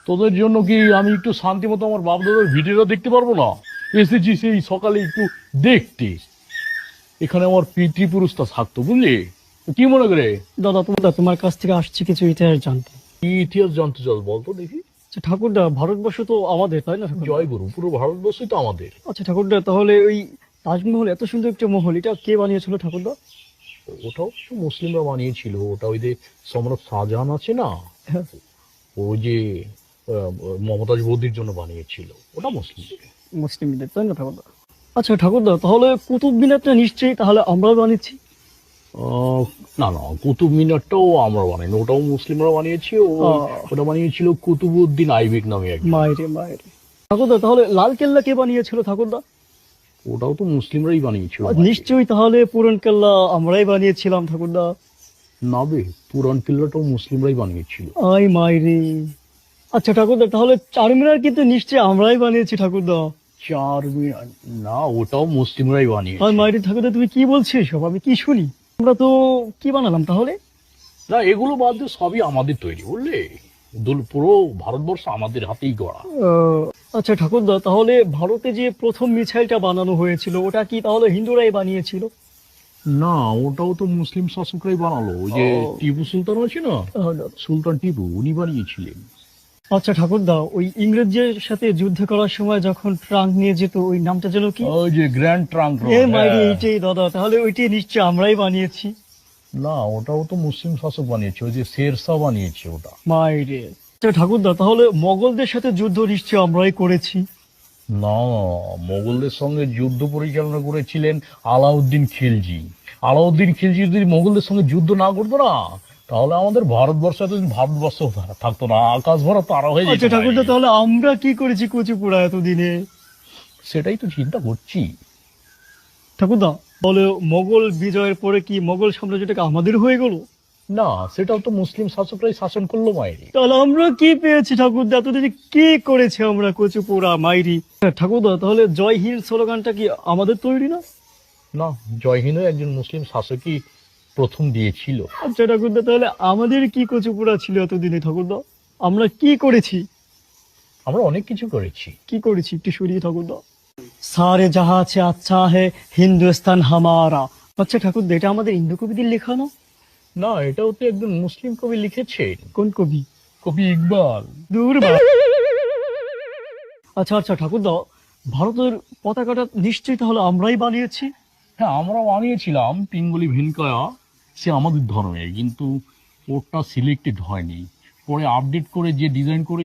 তোদের জন্য কি আমি একটু শান্তি মতো আমার বাপ দাদার ভিডিওটা দেখতে পারবো না? এসেছি সেই সকালে একটু দেখতে। এখানে আমার পিতৃপুরুষটা থাকতো, বুঝলি? তো কি মনে করে? দাদা তোমার কাছ থেকে আসছি কিছু ইতিহাস জানতে। কি ইতিহাস জানতে চাস বলতো দেখি। আচ্ছা ঠাকুরদা, ভারতবর্ষ তো আমাদের, তাই না ঠাকুরদা? জয় গুরু, পুরো ভারতবর্ষই তো আমাদের। আচ্ছা ঠাকুরদা, তাহলে ওই তাজমহল, এত সুন্দর একটা মহল, এটা কে বানিয়েছিল ঠাকুরদা? ওটাও তো মুসলিমরা বানিয়েছিল। ওটা ওই যে সম্রাট শাহজাহান আছে না, হ্যাঁ, ওই যে মমতাজ বৌদির জন্য বানিয়েছিল, ওটা মুসলিম। মুসলিমদের, তাই না ঠাকুরদা? আচ্ছা ঠাকুরদা, তাহলে কুতুব মিনারটা নিশ্চয়ই তাহলে আমরাও বানিয়েছি। না না, কুতুব মিনারটাও আমরা বানাইনি, ওটাও মুসলিমরা বানিয়েছে। ওটা বানিয়েছিল কুতুবউদ্দিন আইবেক নামে একজন। মায়েরে মায়েরে। ঠাকুরদা, তাহলে লাল কেল্লা কে বানিয়েছিল ঠাকুরদা? ওটাও তো মুসলিমরাই বানিয়েছিল। আর নিশ্চয়ই তাহলে পুরন কেল্লা আমরাই বানিয়েছিলাম ঠাকুরদা। না বে, পুরান কিল্লাটাও মুসলিমরাই বানিয়েছিল। আই মাইরে। আচ্ছা ঠাকুরদা, তাহলে চারমিনার কিন্তু নিশ্চয়ই আমরাই বানিয়েছি ঠাকুরদা। চার মিনার? না, ওটাও মুসলিমরাই বানিয়েছে। আর মাইরে ঠাকুরদা, তুমি কি বলছো এসব? আমি কি শুনি? আমরা তো কি বানালাম তাহলে? না, এগুলো বাদ দিয়ে সবই আমাদের তৈরি, বুঝলে? পুরো ভারতবর্ষ আমাদের হাতেই গড়া। আচ্ছা ঠাকুরদা, তাহলে ভারতে যে প্রথম মিসাইলটা বানানো হয়েছিল, ওটা কি তাহলে হিন্দুরাই বানিয়েছিল? না, ওটাও তো মুসলিম শাসকরাই বানালো। ওই যে টিপু সুলতান আছে না, সুলতান টিপু, উনি বানিয়েছিলেন। আচ্ছা ঠাকুরদা, ওই ইংরেজদের সাথে যুদ্ধ করার সময় যখন ট্রাঙ্ক নিয়ে যেত, ওই নামটা যেন কি? ওই যে গ্র্যান্ড ট্রাঙ্ক রোড। এ মাইরে, এইটাই দাদা, তাহলে ওইটাই নিশ্চয়ই আমরাই বানিয়েছি। না, ওটাও তো মুসলিম শাসক বানিয়েছে, ওই যে শেরশাহ বানিয়েছে ওটা। মাইরে। আচ্ছা ঠাকুরদা, তাহলে মোগলদের সাথে যুদ্ধ নিশ্চয়ই আমরাই করেছি। না, মোগলদের সঙ্গে যুদ্ধ পরিচালনা করেছিলেন আলাউদ্দিন খিলজি। আলাউদ্দিন খিলজি যদি মোগলদের সঙ্গে যুদ্ধ না করতো না, তাহলে আমাদের ভারতবর্ষ এতদিন ভারতবর্ষ থাকতো না, আকাশ ভরা তারা হয়ে যেত। আচ্ছা ঠাকুরদা, তাহলে আমরা কি করেছি কুচিপুড়া এতদিনে? সেটাই তো চিন্তা করছি। ঠাকুরদা, বলে মোগল বিজয়ের পরে কি মোগল সাম্রাজ্যটাকে আমাদের হয়ে গেল? না, সেটাও তো মুসলিম শাসকরাই শাসন করলো মায়েরি। তাহলে আমরা কি পেয়েছি ঠাকুরদা? এতদিনে কি করেছি আমরা কচুপুরা মাইরি? ঠাকুরদা, তাহলে জয় হিন্দ স্লোগানটা কি আমাদের তৈরি না? না, জয় হিন্দ একজন মুসলিম শাসকই প্রথম দিয়েছিল। আচ্ছা ঠাকুরদা, তাহলে আমাদের কি কচুপুরা ছিল এতদিনে ঠাকুরদা? আমরা কি করেছি? আমরা অনেক কিছু করেছি। কি করেছি একটু শুনিয়ে ঠাকুরদা। সারে যাহা আছে আচ্ছা হে, হিন্দুস্তান হামারা। আচ্ছা ঠাকুরদা, এটা আমাদের ইন্দু কবিদের লেখা না? না, এটাও তো একজন মুসলিম কবি লিখেছেন। কোন কবি? কবি ইকবাল। দূর আচ্ছা আচ্ছা ঠাকুরদা, ভারতের পতাকাটা নিশ্চয়ই তাহলে আমরাই বানিয়েছি। হ্যাঁ, আমরা বানিয়েছিলাম পিঙ্গলি ভেনকায়া, সে আমাদের ধর্মে, কিন্তু ওটা সিলেক্টেড হয়নি। পরে আপডেট করে যে ডিজাইন করে